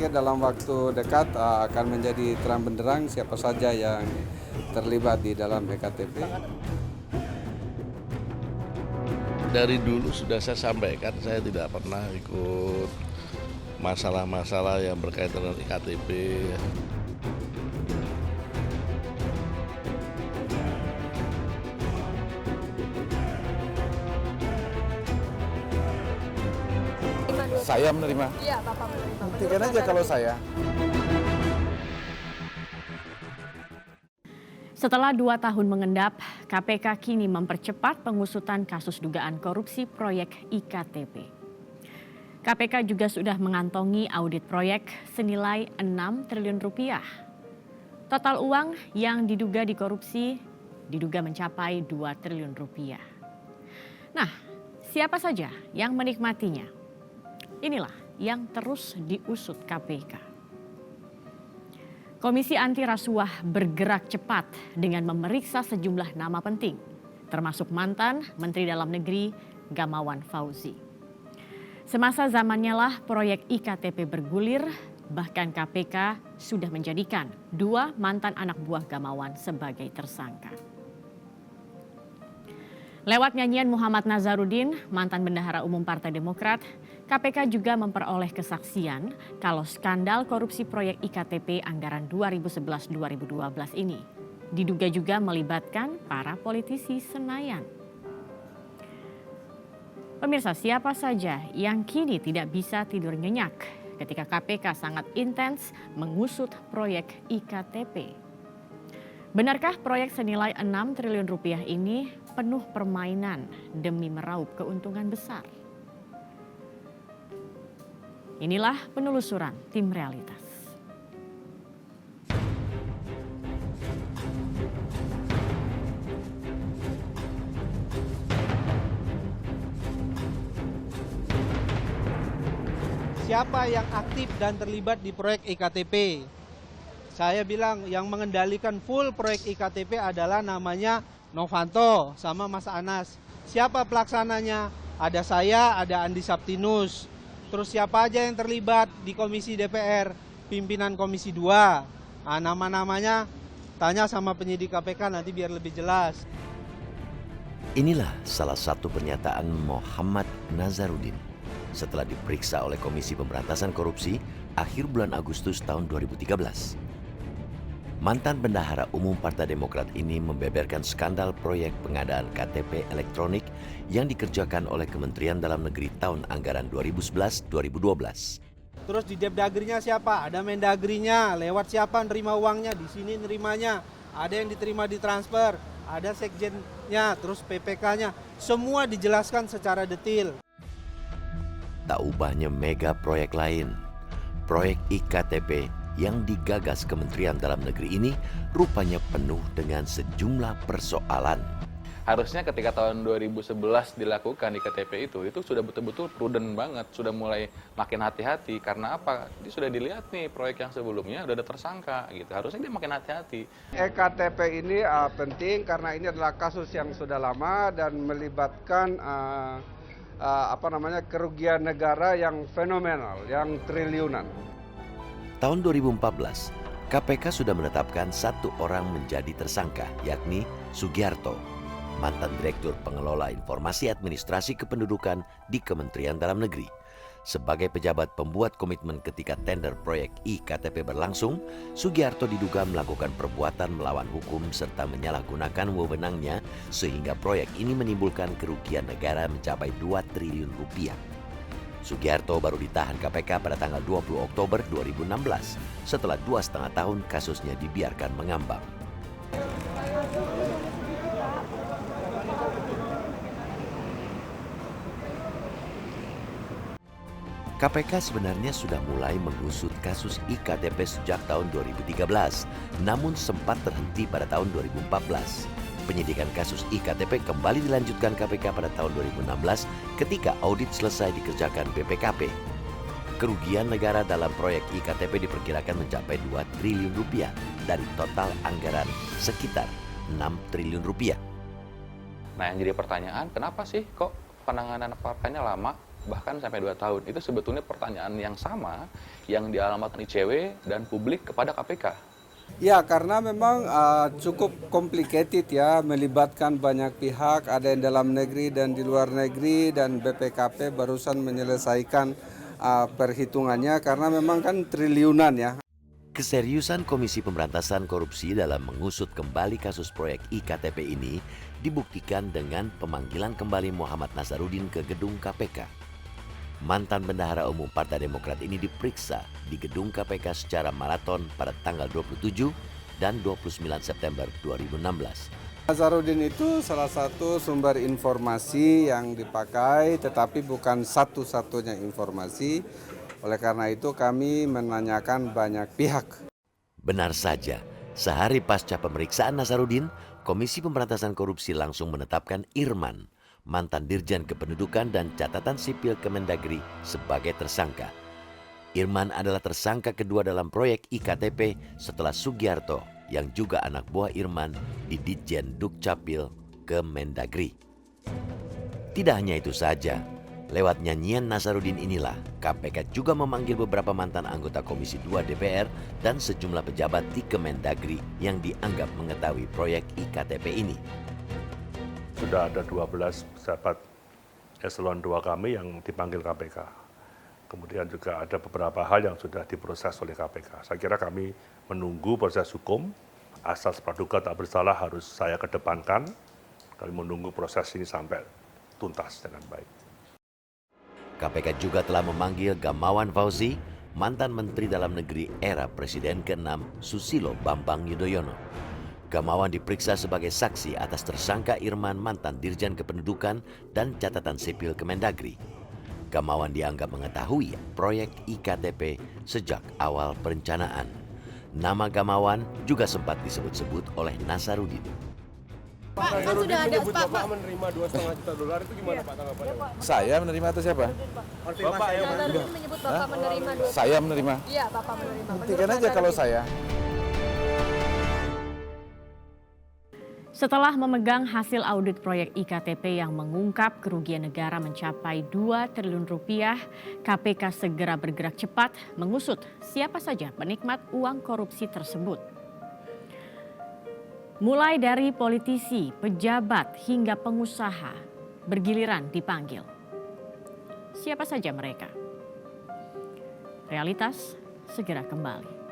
pikir dalam waktu dekat akan menjadi terang benderang siapa saja yang terlibat di dalam EKTP. Dari dulu sudah saya sampaikan, saya tidak pernah ikut masalah-masalah yang berkaitan dengan IKTP. Saya menerima. Iya, Bapak menerima. Buktikan aja kalau saya. Setelah 2 tahun mengendap, KPK kini mempercepat pengusutan kasus dugaan korupsi proyek IKTP. KPK juga sudah mengantongi audit proyek senilai 6 triliun rupiah. Total uang yang diduga dikorupsi diduga mencapai 2 triliun rupiah. Nah, siapa saja yang menikmatinya? Inilah yang terus diusut KPK. Komisi Anti Rasuah bergerak cepat dengan memeriksa sejumlah nama penting, termasuk mantan Menteri Dalam Negeri Gamawan Fauzi. Semasa zamannya lah proyek IKTP bergulir, bahkan KPK sudah menjadikan 2 mantan anak buah Gamawan sebagai tersangka. Lewat nyanyian Muhammad Nazarudin, mantan Bendahara Umum Partai Demokrat, KPK juga memperoleh kesaksian kalau skandal korupsi proyek IKTP anggaran 2011-2012 ini diduga juga melibatkan para politisi Senayan. Pemirsa, siapa saja yang kini tidak bisa tidur nyenyak ketika KPK sangat intens mengusut proyek IKTP? Benarkah proyek senilai 6 triliun rupiah ini penuh permainan demi meraup keuntungan besar? Inilah penelusuran tim Realitas. Siapa yang aktif dan terlibat di proyek IKTP? Saya bilang yang mengendalikan full proyek IKTP adalah namanya Novanto sama Mas Anas. Siapa pelaksananya? Ada saya, ada Andi Saptinus. Terus siapa aja yang terlibat di Komisi DPR? Pimpinan Komisi 2. Nah, nama-namanya tanya sama penyidik KPK nanti biar lebih jelas. Inilah salah satu pernyataan Muhammad Nazarudin setelah diperiksa oleh Komisi Pemberantasan Korupsi akhir bulan Agustus tahun 2013. Mantan Bendahara Umum Partai Demokrat ini membeberkan skandal proyek pengadaan KTP elektronik yang dikerjakan oleh Kementerian Dalam Negeri tahun anggaran 2011-2012. Terus di Depdagrinya siapa? Ada Mendagrinya, lewat siapa nerima uangnya, di sini nerimanya. Ada yang diterima di transfer, ada sekjennya, terus PPK-nya. Semua dijelaskan secara detail. Tak ubahnya mega proyek lain, proyek IKTP yang digagas Kementerian Dalam Negeri ini rupanya penuh dengan sejumlah persoalan. Harusnya ketika tahun 2011 dilakukan IKTP itu sudah betul-betul prudent banget, sudah mulai makin hati-hati. Karena apa? Dia sudah dilihat nih proyek yang sebelumnya udah ada tersangka gitu. Harusnya dia makin hati-hati. EKTP ini penting karena ini adalah kasus yang sudah lama dan melibatkan kerugian negara yang fenomenal, yang triliunan. Tahun 2014, KPK sudah menetapkan 1 orang menjadi tersangka, yakni Sugiharto, mantan Direktur Pengelola Informasi Administrasi Kependudukan di Kementerian Dalam Negeri. Sebagai pejabat pembuat komitmen ketika tender proyek IKTP berlangsung, Sugiharto diduga melakukan perbuatan melawan hukum serta menyalahgunakan wewenangnya sehingga proyek ini menimbulkan kerugian negara mencapai 2 triliun rupiah. Sugiharto baru ditahan KPK pada tanggal 20 Oktober 2016 setelah 2,5 tahun kasusnya dibiarkan mengambang. KPK sebenarnya sudah mulai mengusut kasus IKTP sejak tahun 2013, namun sempat terhenti pada tahun 2014. Penyidikan kasus IKTP kembali dilanjutkan KPK pada tahun 2016 ketika audit selesai dikerjakan BPKP. Kerugian negara dalam proyek IKTP diperkirakan mencapai 2 triliun rupiah dari total anggaran sekitar 6 triliun rupiah. Nah yang jadi pertanyaan, kenapa sih kok penanganan perkaranya lama? bahkan sampai 2 tahun. Itu sebetulnya pertanyaan yang sama yang dialamatkan ICW dan publik kepada KPK. Ya, karena memang cukup complicated ya, melibatkan banyak pihak, ada yang dalam negeri dan di luar negeri, dan BPKP barusan menyelesaikan perhitungannya karena memang kan triliunan ya. Keseriusan Komisi Pemberantasan Korupsi dalam mengusut kembali kasus proyek IKTP ini dibuktikan dengan pemanggilan kembali Muhammad Nazarudin ke gedung KPK. Mantan Bendahara Umum Partai Demokrat ini diperiksa di gedung KPK secara maraton pada tanggal 27 dan 29 September 2016. Nazarudin itu salah satu sumber informasi yang dipakai, tetapi bukan satu-satunya informasi. Oleh karena itu kami menanyakan banyak pihak. Benar saja, sehari pasca pemeriksaan Nazarudin, Komisi Pemberantasan Korupsi langsung menetapkan Irman, mantan Dirjen Kependudukan dan Catatan Sipil Kemendagri, sebagai tersangka. Irman adalah tersangka kedua dalam proyek IKTP setelah Sugiarto, yang juga anak buah Irman di Ditjen Dukcapil Kemendagri. Tidak hanya itu saja, lewat nyanyian Nazarudin inilah KPK juga memanggil beberapa mantan anggota Komisi 2 DPR dan sejumlah pejabat di Kemendagri yang dianggap mengetahui proyek IKTP ini. Sudah ada 12 pejabat eselon 2 kami yang dipanggil KPK. Kemudian juga ada beberapa hal yang sudah diproses oleh KPK. Saya kira kami menunggu proses hukum, asas praduga tak bersalah harus saya kedepankan. Kami menunggu proses ini sampai tuntas dengan baik. KPK juga telah memanggil Gamawan Fauzi, mantan Menteri Dalam Negeri era Presiden ke-6 Susilo Bambang Yudhoyono. Gamawan diperiksa sebagai saksi atas tersangka Irman, mantan Dirjen Kependudukan dan Catatan Sipil Kemendagri. Gamawan dianggap mengetahui proyek IKTP sejak awal perencanaan. Nama Gamawan juga sempat disebut-sebut oleh Nazarudin. Pak, kan sudah ada Bapak menerima $2,5 juta itu gimana Pak tanggapannya? Saya menerima atau siapa? Bapak yang Nazarudin menyebut Bapak menerima Saya menerima. Iya, Bapak menerima. Buktikan aja kalau saya. Setelah memegang hasil audit proyek IKTP yang mengungkap kerugian negara mencapai 2 triliun rupiah, KPK segera bergerak cepat mengusut siapa saja penikmat uang korupsi tersebut. Mulai dari politisi, pejabat, hingga pengusaha bergiliran dipanggil. Siapa saja mereka? Realitas segera kembali.